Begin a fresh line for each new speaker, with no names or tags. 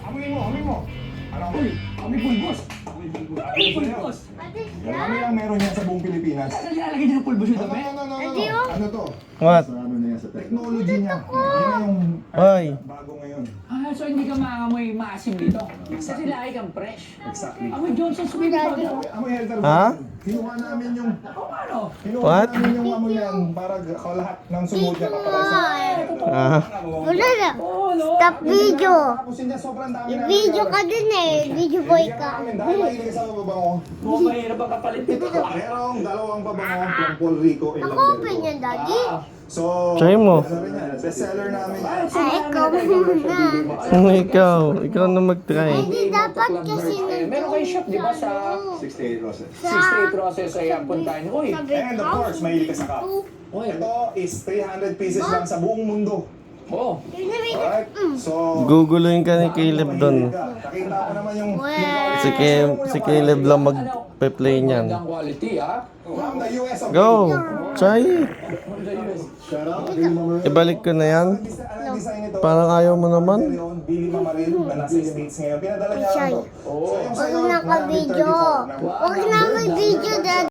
Amoy mo, amoy mo. Ano?
Uy, kami pulbos. Kami pulbos.
Marami lang meron yan sa buong Pilipinas.
Saan nilalagay niyo ng pulbos yung tabi?
Ano to?
What?
Sa ano na yan, sa technology niya. Yan na yung
Ay.
bago ngayon.
Ah, so hindi ka maamoy maasim dito? Kasi lahi kang fresh.
Exactly.
Amoy Johnson's baby powder.
Amoy Helter
Ha?
Kinuha namin yung
O ano?
kinuha
What?
namin yung amoy yan para lahat ng sumot niya kaparasa.
Ah.
Wala na.
Oo, no?
Stop video.
Tapos yun niya, sobrang dami namin.
Video ka din eh. Video boy
Bigyan
ka.
namin dahil mahilig sa babango.
Mukhang mahirap ang kapalit nito.
Merong dalawang pabango from Paul Rico and
Ako open yan, daddy.
So,
Try mo.
ano rin yan, bestseller namin.
Ay, ikaw muna.
Ikaw na mag-try.
Hindi dapat kasi
Meron kayo shop, di ba, sa
68 roses.
68 Roses ay puntahan niyo. Uy,
And of course, mahilig ka sa cup.
uy.
Ito is 300 pieces lang sa buong mundo.
Oo.
Alright? So,
Guguluhin ka ni Caleb doon.
nakita ko naman yung
Si Caleb lang mag-play niyan.
Magandang quality, ha?
from the US of
Go! Try it.
Shout out, Billy Mamaril.
Ibalik ko na yan.
Ang design nito,
Parang ayaw mo naman.
Billy Mamaril na nasa States ngayon. Pinadala niya lang to. So, yung
Huwag
sa'yo,
na ka-video.
134 na-
Huwag na mag-video, daddy.